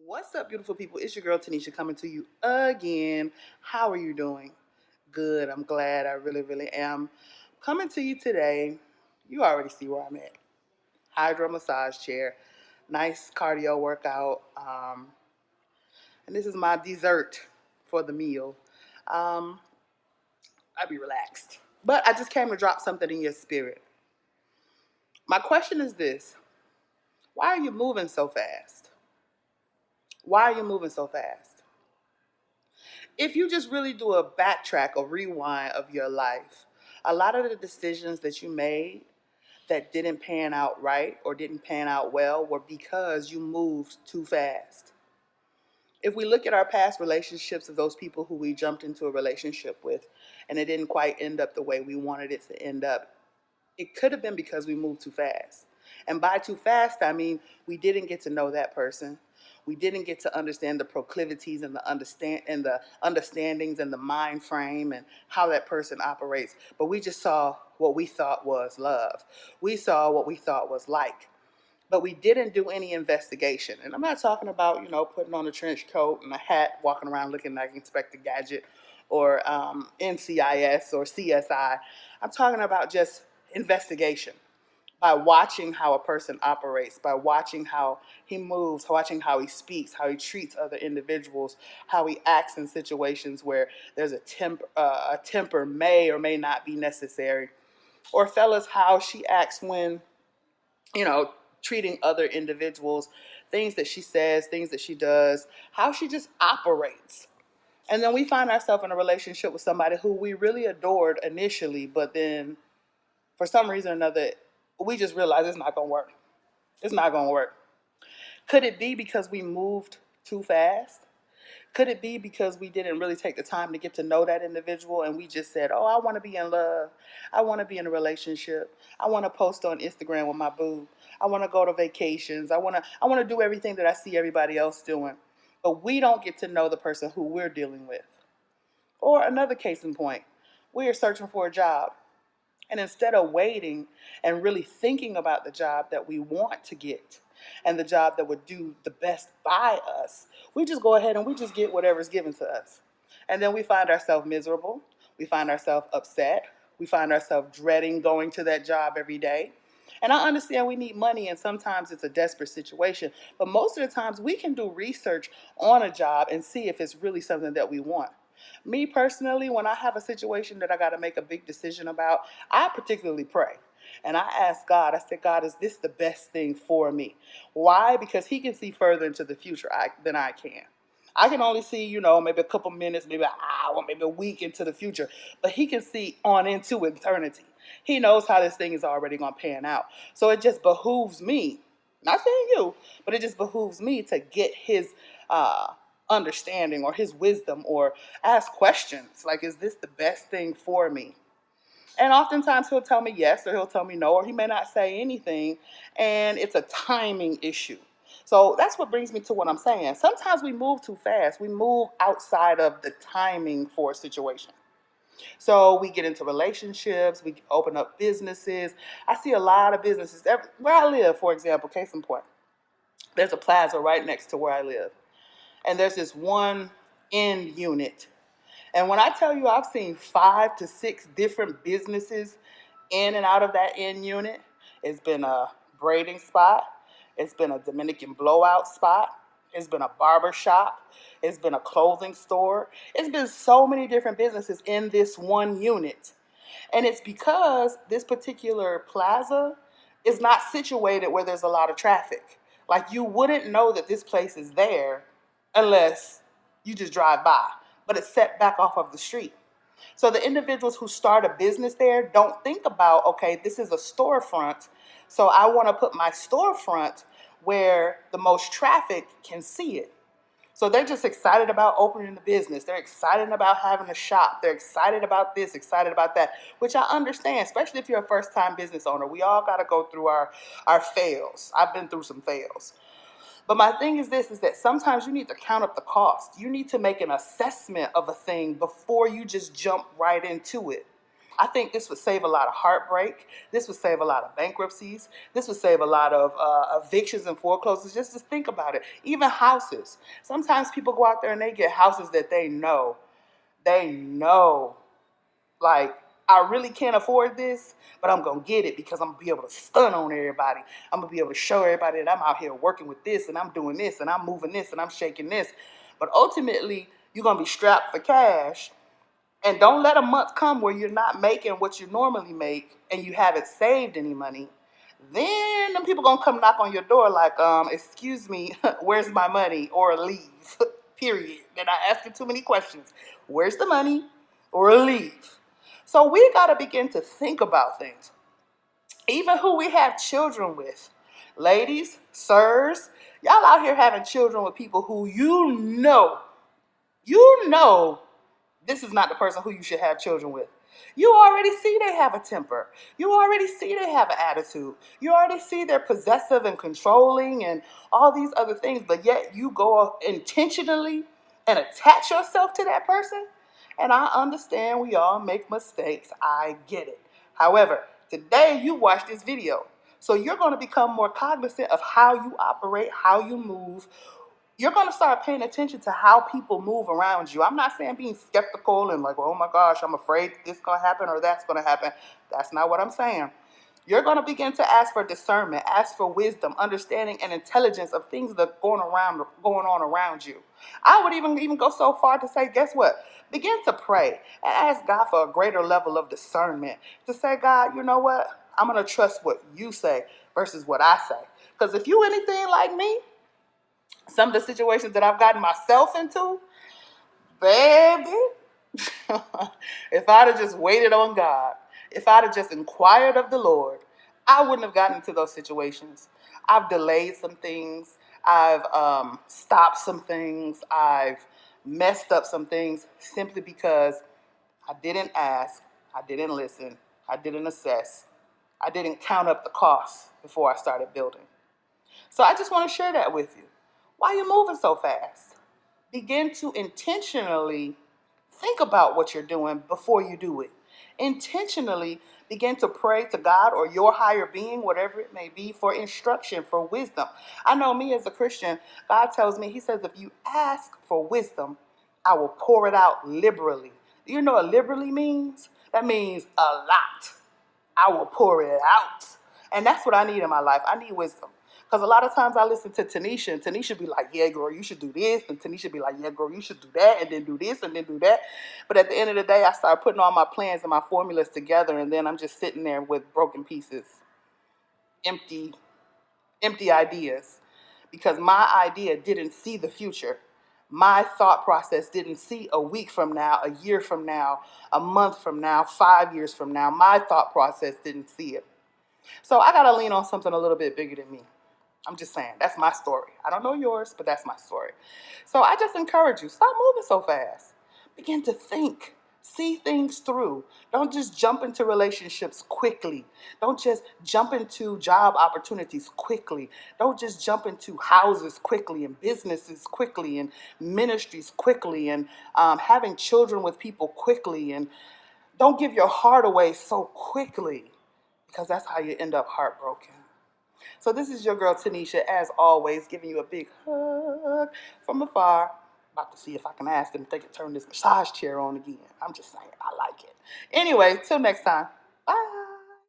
What's up, beautiful people? It's your girl Tanisha coming to you again. How are you doing? Good. I'm glad. I really, really am. Coming to you today. You already see where I'm at. Hydro massage chair. Nice cardio workout. And this is my dessert for the meal. Um, I'll be relaxed. But I just came to drop something in your spirit. My question is this: why are you moving so fast? Why are you moving so fast? If you just really do a backtrack or rewind of your life, a lot of the decisions that you made that didn't pan out right or didn't pan out well were because you moved too fast. If we look at our past relationships of those people who we jumped into a relationship with and it didn't quite end up the way we wanted it to end up, it could have been because we moved too fast. And by too fast, I mean we didn't get to know that person. We didn't get to understand the proclivities and the understandings and the mind frame and how that person operates. But we just saw what we thought was love. We saw what we thought was like. But we didn't do any investigation. And I'm not talking about, putting on a trench coat and a hat, walking around looking like Inspector Gadget or NCIS or CSI. I'm talking about just investigation by watching how a person operates, by watching how he moves, watching how he speaks, how he treats other individuals, how he acts in situations where there's a temper may or may not be necessary. Or fellas, how she acts when, treating other individuals, things that she says, things that she does, how she just operates. And then we find ourselves in a relationship with somebody who we really adored initially, but then for some reason or another, we just realize it's not going to work. It's not going to work. Could it be because we moved too fast? Could it be because we didn't really take the time to get to know that individual and we just said, oh, I want to be in love. I want to be in a relationship. I want to post on Instagram with my boo. I want to go to vacations. I want to do everything that I see everybody else doing. But we don't get to know the person who we're dealing with. Or another case in point, we are searching for a job. And instead of waiting and really thinking about the job that we want to get and the job that would do the best by us, we just go ahead and we just get whatever's given to us. And then we find ourselves miserable. We find ourselves upset. We find ourselves dreading going to that job every day. And I understand we need money and sometimes it's a desperate situation. But most of the times we can do research on a job and see if it's really something that we want. Me personally, when I have a situation that I got to make a big decision about, I particularly pray. And I ask God, I said, God, is this the best thing for me? Why? Because He can see further into the future than I can. I can only see, maybe a couple minutes, maybe an hour, maybe a week into the future. But He can see on into eternity. He knows how this thing is already going to pan out. So it just behooves me, not saying you, but it just behooves me to get His understanding or His wisdom or ask questions like, is this the best thing for me? And oftentimes He'll tell me yes or He'll tell me no, or He may not say anything, and it's a timing issue. So that's what brings me to what I'm saying. Sometimes we move too fast. We move outside of the timing for a situation. So we get into relationships, we open up businesses. I see a lot of businesses where I live, for example, case in point. There's a plaza right next to where I live. And there's this one end unit. And when I tell you I've seen 5 to 6 different businesses in and out of that end unit, it's been a braiding spot, it's been a Dominican blowout spot, it's been a barber shop, it's been a clothing store. It's been so many different businesses in this one unit. And it's because this particular plaza is not situated where there's a lot of traffic. Like you wouldn't know that this place is there unless you just drive by, but it's set back off of the street. So the individuals who start a business there don't think about, okay, this is a storefront, so I want to put my storefront where the most traffic can see it. So they're just excited about opening the business. They're excited about having a shop. They're excited about this, excited about that, which I understand, especially if you're a first-time business owner. We all got to go through our fails. I've been through some fails. But my thing is this, is that sometimes you need to count up the cost. You need to make an assessment of a thing before you just jump right into it. I think this would save a lot of heartbreak. This would save a lot of bankruptcies. This would save a lot of evictions and foreclosures. Just to think about it. Even houses. Sometimes people go out there and they get houses that they know, like, I really can't afford this, but I'm going to get it because I'm going to be able to stun on everybody. I'm going to be able to show everybody that I'm out here working with this and I'm doing this and I'm moving this and I'm shaking this. But ultimately, you're going to be strapped for cash. And don't let a month come where you're not making what you normally make and you haven't saved any money. Then them people gonna come knock on your door like, excuse me, where's my money? Or leave. Period. They're not asking too many questions. Where's the money? Or leave. So we gotta begin to think about things. Even who we have children with. Ladies, sirs, y'all out here having children with people who you know this is not the person who you should have children with. You already see they have a temper. You already see they have an attitude. You already see they're possessive and controlling and all these other things, but yet you go intentionally and attach yourself to that person. And I understand we all make mistakes. I get it. However, today you watch this video. So you're going to become more cognizant of how you operate, how you move. You're going to start paying attention to how people move around you. I'm not saying being skeptical and like, oh my gosh, I'm afraid this is going to happen or that's going to happen. That's not what I'm saying. You're going to begin to ask for discernment, ask for wisdom, understanding, and intelligence of things that are going on around you. I would even go so far to say, guess what? Begin to pray and ask God for a greater level of discernment. To say, God, you know what? I'm going to trust what you say versus what I say. Because if you anything like me, some of the situations that I've gotten myself into, baby, if I'd have just waited on God, if I'd have just inquired of the Lord, I wouldn't have gotten into those situations. I've delayed some things. I've stopped some things. I've messed up some things simply because I didn't ask, I didn't listen, I didn't assess, I didn't count up the costs before I started building. So I just want to share that with you. Why are you moving so fast? Begin to intentionally think about what you're doing before you do it. Intentionally begin to pray to God or your higher being, whatever it may be, for instruction, for wisdom. I know me as a Christian, God tells me, he says, if you ask for wisdom, I will pour it out liberally. Do you know what liberally means? That means a lot. I will pour it out. And that's what I need in my life. I need wisdom. Because a lot of times I listen to Tanisha, and Tanisha be like, yeah, girl, you should do this. And Tanisha be like, yeah, girl, you should do that, and then do this, and then do that. But at the end of the day, I start putting all my plans and my formulas together, and then I'm just sitting there with broken pieces, empty, empty ideas. Because my idea didn't see the future. My thought process didn't see a week from now, a year from now, a month from now, 5 years from now. My thought process didn't see it. So I got to lean on something a little bit bigger than me. I'm just saying, that's my story. I don't know yours, but that's my story. So I just encourage you, stop moving so fast. Begin to think, see things through. Don't just jump into relationships quickly. Don't just jump into job opportunities quickly. Don't just jump into houses quickly and businesses quickly and ministries quickly and having children with people quickly. And don't give your heart away so quickly, because that's how you end up heartbroken. So this is your girl Tanisha, as always, giving you a big hug from afar. About to see if I can ask them if they can turn this massage chair on again. I'm just saying, I like it. Anyway, till next time.